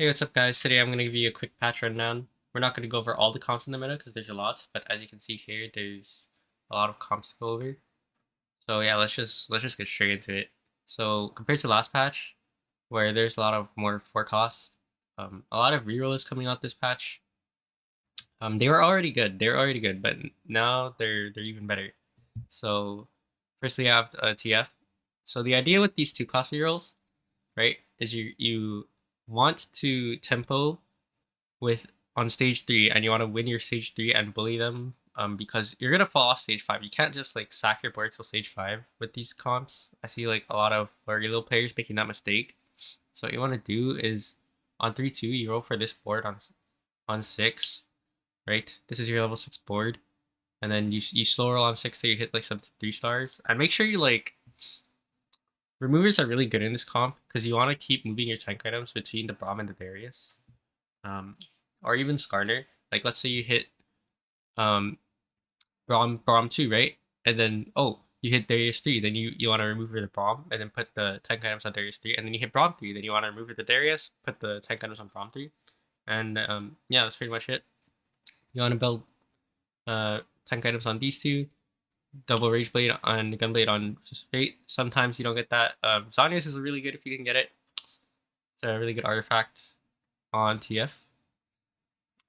Hey, what's up, guys? Today I'm going to give you a quick patch rundown. We're not going to go over all the comps in the meta because there's a lot, but as you can see here, there's a lot of comps to go over. So yeah, let's just get straight into it. So compared to last patch, where there's a lot of more forecasts, a lot of reroll is coming out this patch. They were already good. They're already good, but now they're even better. So firstly, I have TF. So the idea with these two cost rerolls, right, is you want to tempo with on stage 3 and you want to win your stage 3 and bully them because you're gonna fall off stage 5. You can't just like sack your board till stage 5 with these comps. I see like a lot of very little players making that mistake. So what you want to do is on 3-2 you roll for this board on 6, right? This is your level 6 board, and then you slow roll on 6 till you hit like some 3 stars, and make sure you like removers are really good in this comp because you want to keep moving your tank items between the Braum and the Darius, um, or even Skarner. Like let's say you hit Braum 2, right? And then you hit Darius 3, then you want to remove the Braum and then put the tank items on Darius 3, and then you hit Braum 3, then you want to remove the Darius, put the tank items on Braum 3. And yeah, that's pretty much it. You want to build tank items on these two, double Rage Blade on Gunblade on Fate. Sometimes you don't get that. Zonius is really good if you can get it. It's a really good artifact on TF.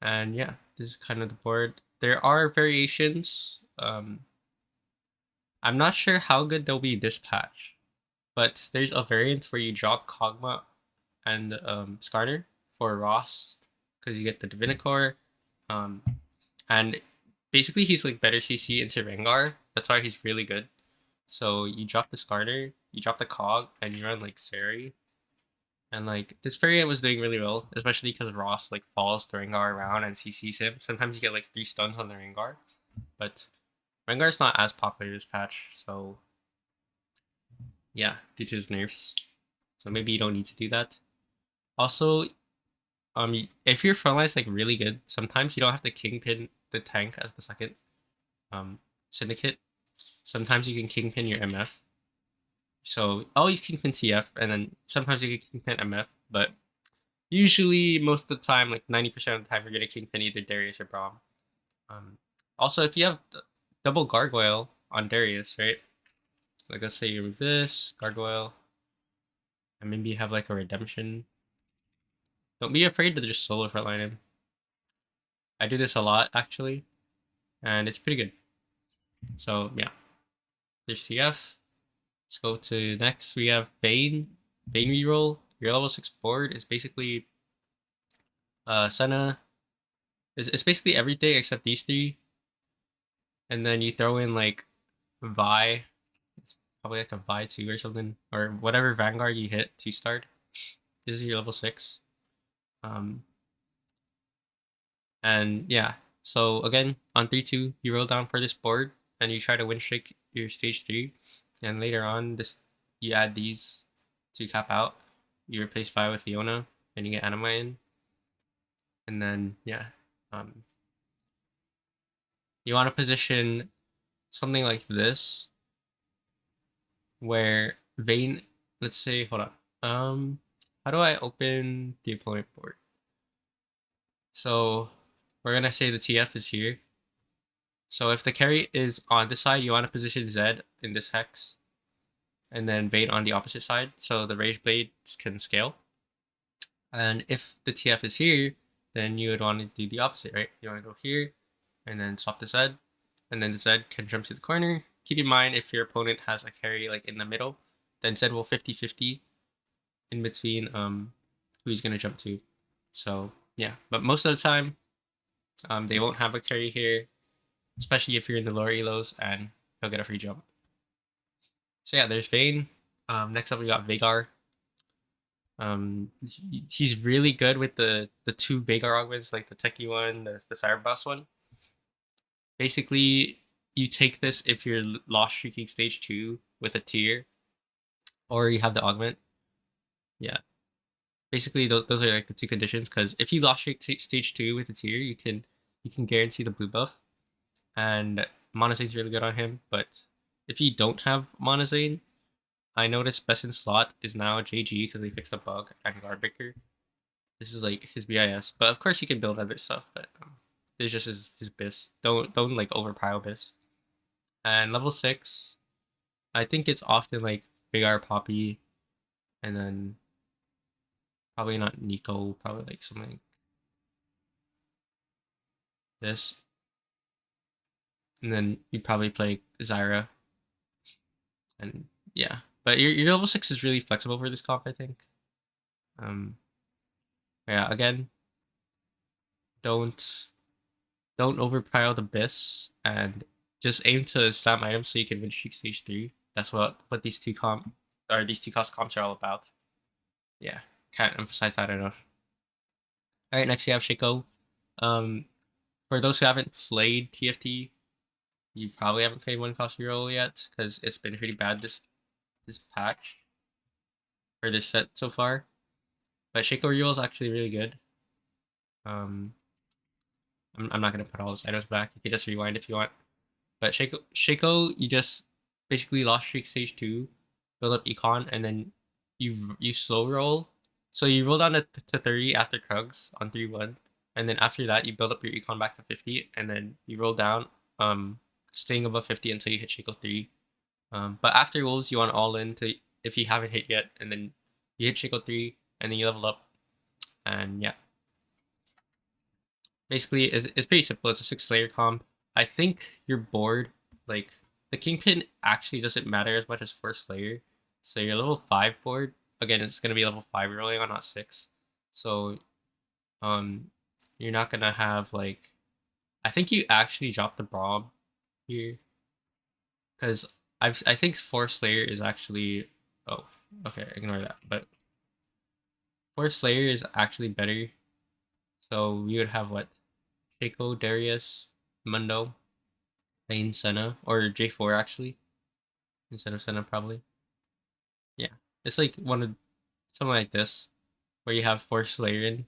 And yeah, this is kind of the board. There are variations. I'm not sure how good they'll be this patch, but there's a variant where you drop Kog'Maw and Skarner for Ross because you get the Divinicore, and basically he's like better CC into Rengar. That's why he's really good. So you drop the Skarner, you drop the Cog, and you run like Sari. And like this variant was doing really well, especially because Ross like follows the Rengar around and CCs him. Sometimes you get like 3 stuns on the Rengar, but Rengar's not as popular this patch, so yeah, due to his nerfs. So maybe you don't need to do that. Also, if your frontline is like really good, sometimes you don't have to kingpin the tank as the second syndicate. Sometimes you can kingpin your MF. So always kingpin TF, and then sometimes you can kingpin MF, but usually most of the time, like 90% of the time, you're gonna kingpin either Darius or Braum. Um, Also, if you have double Gargoyle on Darius, right? Like let's say you remove this Gargoyle, and maybe you have like a Redemption. Don't be afraid to just solo frontline him. I do this a lot actually, and it's pretty good. So yeah, there's TF. Let's go to next. We have Vayne. Vayne reroll. Your level 6 board is basically Senna. It's basically everything except these three. And then you throw in like Vi. It's probably like a Vi 2 or something. Or whatever Vanguard you hit to start. This is your level 6. Um, and yeah. So again, on 3-2, you roll down for this board and you try to win streak your stage 3. And later on, this you add these to cap out. You replace Vi with Leona, and you get Anima in. And then yeah, um, you want to position something like this, where Vayne. Let's say, hold on. How do I open the opponent board? So we're gonna say the TF is here. So if the carry is on this side, you want to position Zed in this hex, and then Vayne on the opposite side, so the Rage Blades can scale. And if the TF is here, then you would want to do the opposite, right? You want to go here, and then swap the Zed, and then the Zed can jump to the corner. Keep in mind, if your opponent has a carry like in the middle, then Zed will 50-50 in between who he's gonna jump to. So yeah, but most of the time, they won't have a carry here, especially if you're in the lower elos, and he'll get a free jump. So yeah, there's Vayne. Next up we got Veigar. He's really good with the two Veigar augments, like the techie one, the Cyber Boss one. Basically, you take this if you're lost streaking stage 2 with a tier, or you have the augment. Yeah, basically those are like the two conditions. Because if you lost streak stage 2 with a tier, you can guarantee the blue buff, and Monozane's really good on him. But if you don't have Monozane, I noticed best in slot is now JG because they fixed a bug and Guardbreaker. This is like his BIS, but of course you can build other stuff. But this just his BIS. Don't like overpile BIS. And level 6, I think it's often like Big R Poppy, and then probably not Nico. Probably like something like this, and then you probably play Zyra, and yeah. But your level 6 is really flexible for this comp, I think. Um, yeah. Again, don't don't overpile the BIS and just aim to slam items so you can win streak stage 3. That's what these two cost comps are all about. Yeah, can't emphasize that enough. All right, next you have Shaco. Um, for those who haven't played TFT, you probably haven't played one cost hero yet because it's been pretty bad this patch or this set so far. But Shaco reroll is actually really good. Um, I'm not gonna put all his items back. You can just rewind if you want. But Shaco, you just basically lost streak stage 2, build up econ, and then you slow roll. So you roll down to 30 after Krugs on 3-1, and then after that you build up your econ back to 50, and then you roll down, staying above 50 until you hit Shaco 3. But after Wolves you want all in to if you haven't hit yet, and then you hit Shaco 3, and then you level up, and yeah. Basically, it's pretty simple. It's a 6 layer comp. I think you're bored. Like the Kingpin actually doesn't matter as much as first layer. So you're level 5 board. Again, it's gonna be level 5 rolling on, not 6. So um you're not gonna have like I think you actually drop the bomb here. Because I think Force Slayer is actually oh, okay, ignore that. But Force Slayer is actually better. So we would have what? Shaco, Darius, Mundo, Lane Senna, or J4 actually, instead of Senna probably. Yeah. It's like something like this, where you have 4 Slayer in.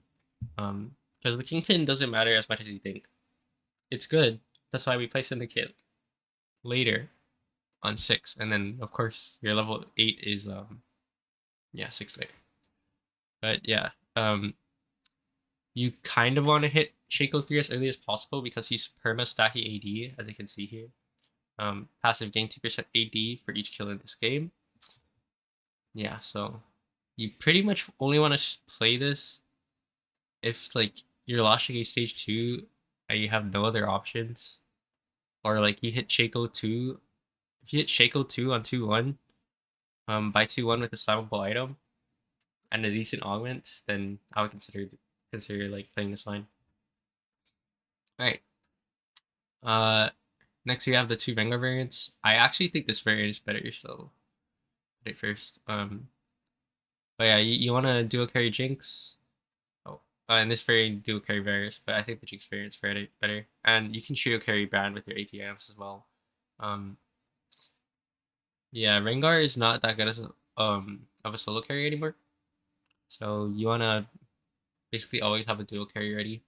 Because the Kingpin doesn't matter as much as you think. It's good. That's why we play Syndicate later on 6. And then of course your level 8 is yeah, 6 layer. But yeah, you kind of want to hit Shaco 3 as early as possible because he's perma stacky AD, as you can see here. Passive gain 2% AD for each kill in this game. Yeah, so you pretty much only want to play this if like you're lost against stage 2 and you have no other options, or like you hit Shaco 2. If you hit Shaco 2 on 2-1, by 2-1 with a slammable item and a decent augment, then I would consider like playing this line. All right. Uh, next we have the 2 Rengar variants. I actually think this variant is better, so put it first. But yeah, you want to dual carry Jinx. Oh, and this variant dual carry Varus, but I think the Jinx variant's better. And you can trio carry Brand with your APMs as well. Um, yeah, Rengar is not that good as of a solo carry anymore. So you wanna basically always have a dual carry ready.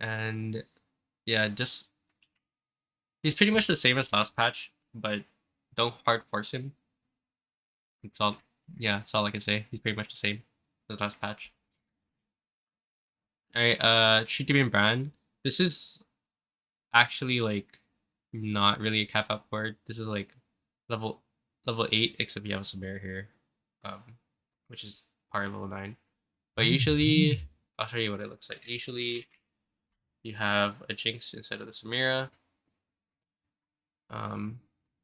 And yeah, just he's pretty much the same as last patch, but don't hard force him. It's all yeah, that's all I can say. He's pretty much the same as last patch. Alright, Shoot Demon Brand. This is actually like not really a cap out board. This is like level level 8, except you have a Samara here, um, which is part of level 9. But usually, I'll show you what it looks like. Usually, you have a Jinx instead of the Samira, um,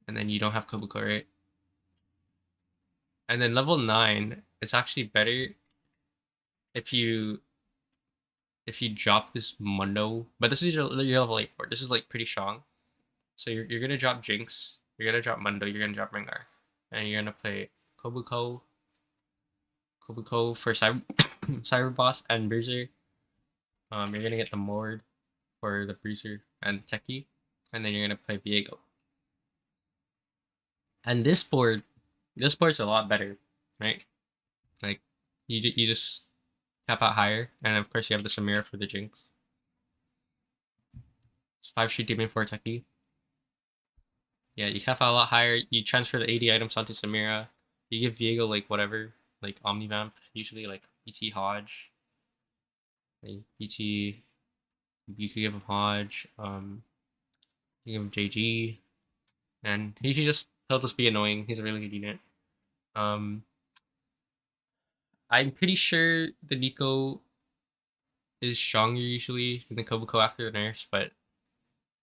and then you don't have Kobuko, right? And then level 9, it's actually better if you drop this Mundo, but this is your level 8 board. This is like pretty strong. So you're gonna drop Jinx, you're gonna drop Mundo, you're gonna drop Rengar, and you're gonna play Kobuko, for Cyber Boss and Bruiser. You're gonna get the Mord for the Bruiser and Techie, and then you're gonna play Viego. And this board's a lot better, right? Like you just cap out higher, and of course you have the Samira for the Jinx. It's 5 Shoot Demon for Techie. Yeah, you cap out a lot higher. You transfer the 80 items onto Samira. You give Viego like whatever, like Omnivamp, usually like ET Hodge. Like BT, you could give him Hodge, you give him JG, and he'll just be annoying. He's a really good unit. Um, I'm pretty sure the Nico is stronger usually than the Kobuko after the nerfs, but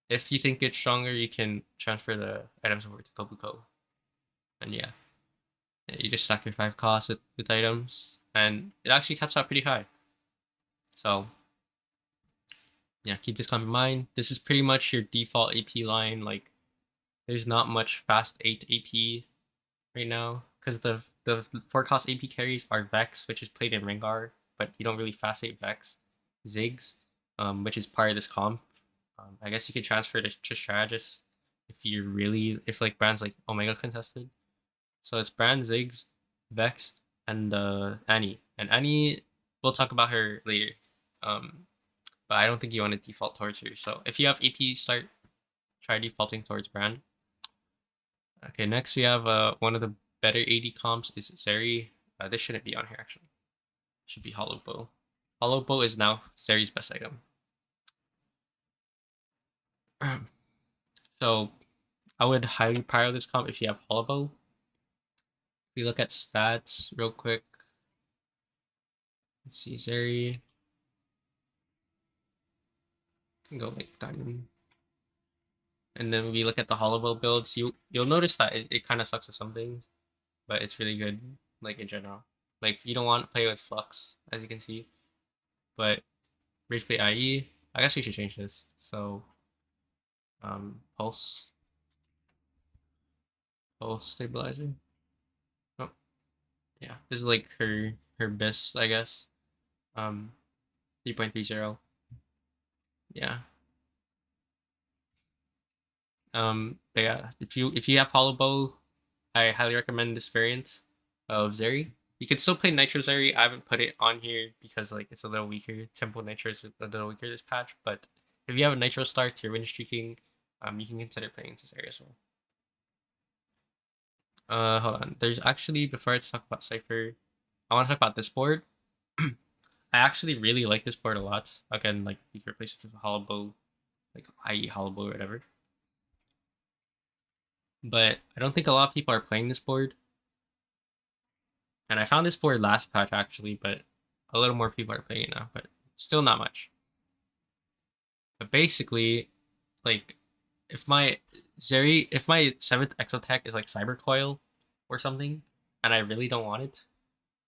if you think it's stronger, you can transfer the items over to Kobuko. And yeah, you just stack your 5 costs with items, and it actually caps out pretty high. So yeah, keep this in mind. This is pretty much your default AP line. Like, there's not much fast 8 AP right now because the 4 cost AP carries are Vex, which is played in Rengar, but you don't really fast 8 Vex. Ziggs, which is part of this comp. I guess you could transfer to Strategist if like brands like Omega contested. So it's Brand, Ziggs, Vex, and Annie. And Annie, we'll talk about her later. Um, but I don't think you want to default towards her. So if you have AP start, try defaulting towards Brand. Okay, next we have one of the better AD comps is Zeri. This shouldn't be on here actually. It should be Hollow Bow. Hollow Bow is now Zeri's best item. So I would highly prior this comp if you have Hollow Bow. If you look at stats real quick, let's see Zeri. Can go like Diamond. And then when we look at the Hollow Bow builds, you'll notice that it kind of sucks with some things, but it's really good like in general. Like you don't want to play with Flux, as you can see, but Rage Play IE. I guess we should change this. So Pulse Stabilizer. Oh yeah, this is like her best, I guess. 3.30. Yeah. But yeah, if you have Hollow Bow, I highly recommend this variant of Zeri. You can still play Nitro Zeri. I haven't put it on here because like it's a little weaker. Tempo Nitro is a little weaker this patch, but if you have a Nitro start, you're win streaking, you can consider playing this Zeri as well. Hold on. There's actually before I talk about Cypher, I want to talk about this board. I actually really like this board a lot. Again, like you can replace it with a Hollow Bow, like IE Hollow Bow or whatever. But I don't think a lot of people are playing this board. And I found this board last patch actually, but a little more people are playing it now, but still not much. But basically, like if my 7th Exotech is like Cyber Coil or something, and I really don't want it,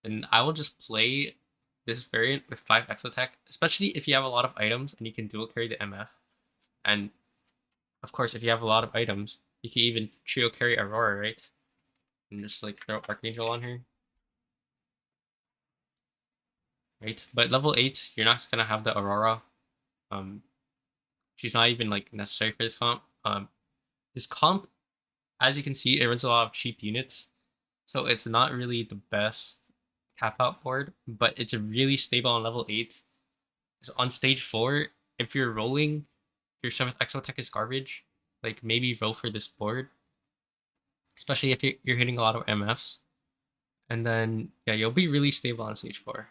then I will just play this variant with 5 Exotech, especially if you have a lot of items and you can dual carry the MF. And of course, if you have a lot of items, you can even trio carry Aurora, right? And just like throw Archangel on her. Right? But level 8, you're not gonna have the Aurora. Um, she's not even like necessary for this comp. This comp, as you can see, it runs a lot of cheap units, so it's not really the best cap out board, but it's really stable on level 8. So on stage 4, if you're rolling, your 7th Exotech is garbage. Like maybe roll for this board, especially if you're hitting a lot of MFs. And then yeah, you'll be really stable on stage 4.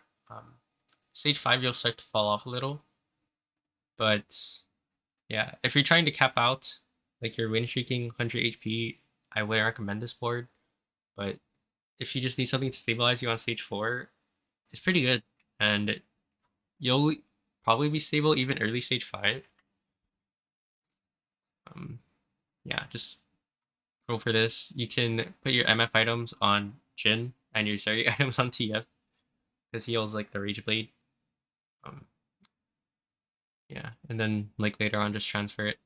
Stage 5, you'll start to fall off a little, but yeah, if you're trying to cap out, like you're win streaking 100 HP, I wouldn't recommend this board. But if you just need something to stabilize you on stage 4, it's pretty good, and you'll probably be stable even early stage 5. Um, yeah, just go for this. You can put your MF items on Jin and your Zeri items on TF because he holds like the Rage Blade. Um, yeah, and then like later on just transfer it.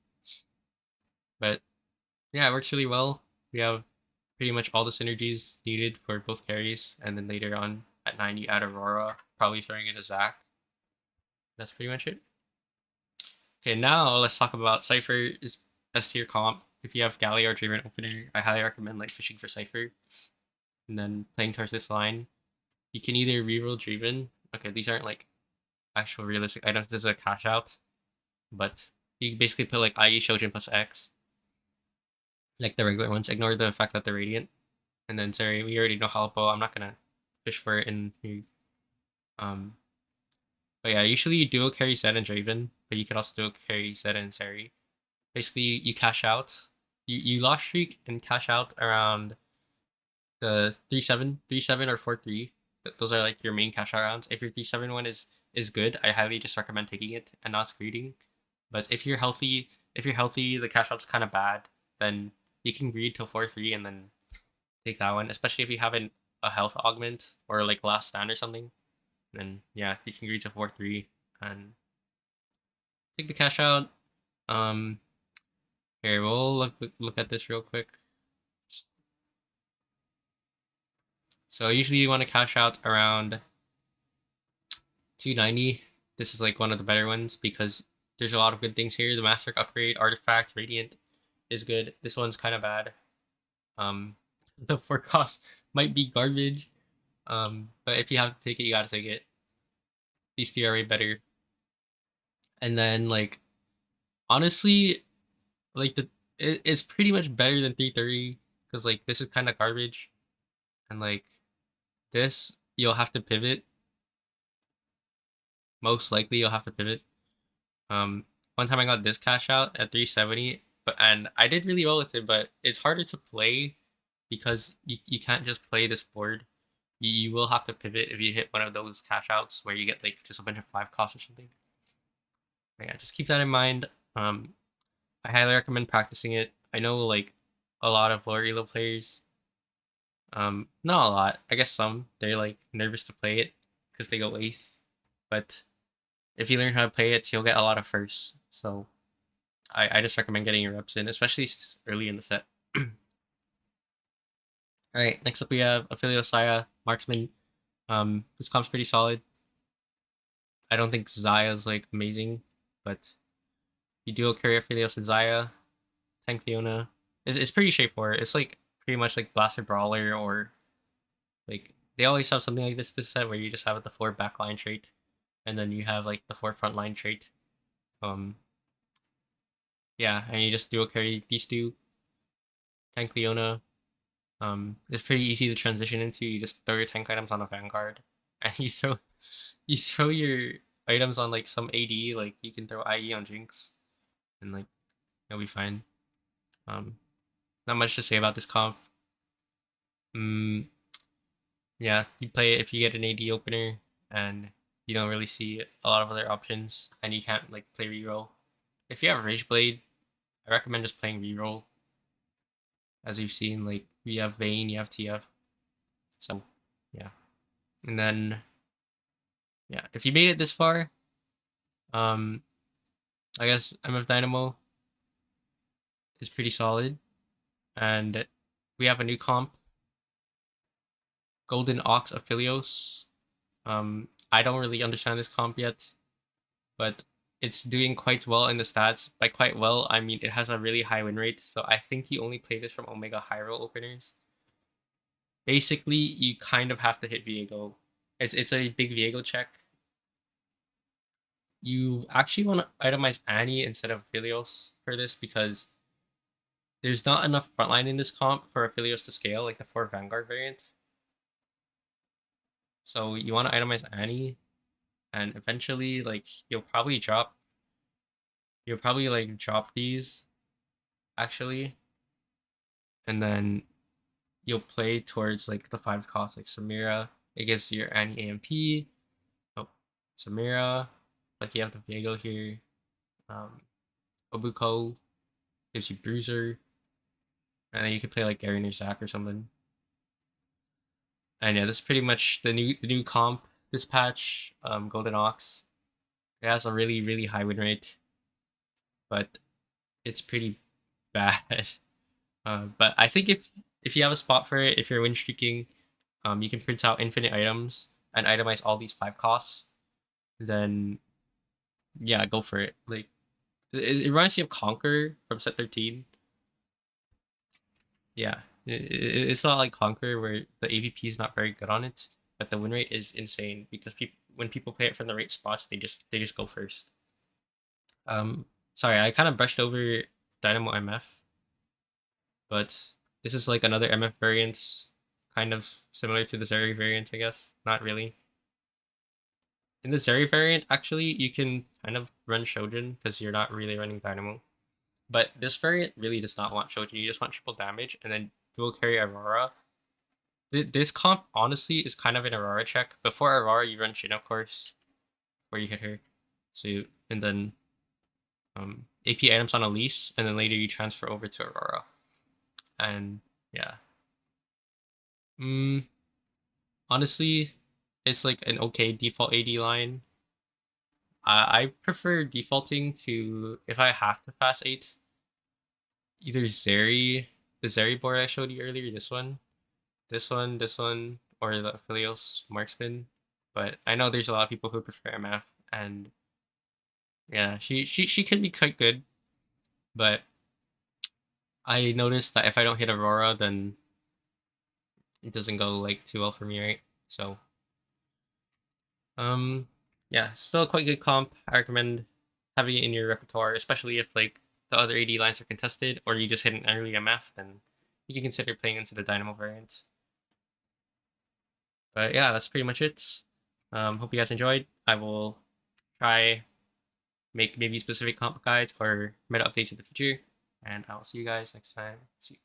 But yeah, it works really well. We have pretty much all the synergies needed for both carries, and then later on at 9 you add Aurora, probably throwing in a Zac. That's pretty much it. Okay, now let's talk about Cypher is S tier comp. If you have Gallia or Draven opener, I highly recommend like fishing for Cypher and then playing towards this line. You can either reroll Draven. Okay, these aren't like actual realistic items. This is a cash out, but you basically put like IE Shojin plus X, like the regular ones. Ignore the fact that they're radiant. And then sorry, we already know Halpo. I'm not gonna fish for it in here. Um, But yeah, usually you duo carry Zed and Draven, but you can also duo carry Zed and Sari. Basically, you cash out. You lost streak and cash out around the 3-7, 3-7 or 4-3. Those are like your main cash out rounds. If your 3-7 one is good, I highly just recommend taking it and not greeding. But if you're healthy, the cash out's kind of bad, then you can greed till 4-3 and then take that one. Especially if you have a health augment or like last stand or something, then yeah, you can greed to 4-3 and take the cash out. Um, Here we'll look at this real quick. So usually you want to cash out around 290. This is like one of the better ones because there's a lot of good things here. The Master upgrade, Artifact, Radiant is good. This one's kind of bad. Um, the forecast might be garbage. But if you have to take it, you gotta take it. These three are way better. And then like honestly, like it's pretty much better than 330 because like this is kind of garbage, and like this you'll have to pivot. Most likely you'll have to pivot. Um, One time I got this cash out at 370, but and I did really well with it, but it's harder to play because you can't just play this board. You will have to pivot if you hit one of those cash outs where you get like just a bunch of 5 costs or something. But yeah, just keep that in mind. Um, I highly recommend practicing it. I know like a lot of lower elo players, not a lot. I guess some they're like nervous to play it because they go eighth, but if you learn how to play it, you'll get a lot of firsts. So I just recommend getting your reps in, especially since it's early in the set. All right, next up we have Affilio Saya, Marksman. This comp's pretty solid. I don't think Zaya's like amazing, but you dual carry Aphelios and Zaya, tank Leona. It's pretty straightforward. It's like pretty much like Blaster Brawler or like they always have something like this set where you just have the 4 backline trait and then you have like the 4 frontline trait. Um, yeah, and you just dual carry these two, tank Leona. It's pretty easy to transition into. You just throw your tank items on a Vanguard, and you throw your items on like some AD. Like you can throw IE on Jinx, and like you'll be fine. Um, Not much to say about this comp. Mm, yeah, you play it if you get an AD opener, and you don't really see a lot of other options, and you can't like play reroll. If you have Rage Blade, I recommend just playing reroll. As we've seen, like we have Vayne, you have TF, so yeah. And then yeah, if you made it this far, um, I guess MF Dynamo is pretty solid, and we have a new comp, Golden Ox Aphelios. I don't really understand this comp yet, but it's doing quite well in the stats. By quite well, I mean it has a really high win rate. So I think you only play this from Omega high roll openers. Basically, you kind of have to hit Viego. It's a big Viego check. You actually want to itemize Annie instead of Aphelios for this because there's not enough frontline in this comp for Aphelios to scale, like the 4 Vanguard variant. So you want to itemize Annie, and eventually, like you'll probably like drop these actually, and then you'll play towards like the 5 cost like Samira. It gives you your Annie AMP. Oh, Samira, like you have the Viego here. Um, Obuko gives you Bruiser, and then you can play like Garen or Zac or something. And yeah, this is pretty much the new comp this patch. Golden Ox. It has a really high win rate, but it's pretty bad. But I think if you have a spot for it, if you're win streaking, you can print out infinite items and itemize all these 5 costs. Then yeah, go for it. Like it reminds me of Conquer from set 13. Yeah, it's not like Conquer where the AVP is not very good on it, but the win rate is insane because when people play it from the right spots, they just go first. Um, Sorry, I kind of brushed over Dynamo MF, but this is like another MF variant, kind of similar to the Zeri variant, I guess. Not really. In the Zeri variant, actually, you can kind of run Shojin because you're not really running Dynamo. But this variant really does not want Shojin. You just want triple damage and then dual carry Aurora. This comp, honestly, is kind of an Aurora check. Before Aurora, you run Shin, of course, where you hit her. And then AP items on Elise, and then later you transfer over to Aurora. And yeah. Mm, honestly, it's like an okay default AD line. I prefer defaulting to, if I have to fast 8, either the Zeri board I showed you earlier, this one, or the Philios Marksman. But I know there's a lot of people who prefer MF, and yeah, she can be quite good, but I noticed that if I don't hit Aurora, then it doesn't go like too well for me, right? So, um, yeah, still a quite good comp. I recommend having it in your repertoire, especially if like the other AD lines are contested, or you just hit an early MF, then you can consider playing into the Dynamo variants. But yeah, that's pretty much it. Hope you guys enjoyed. I will try make maybe specific comp guides or meta updates in the future, and I will see you guys next time. See you.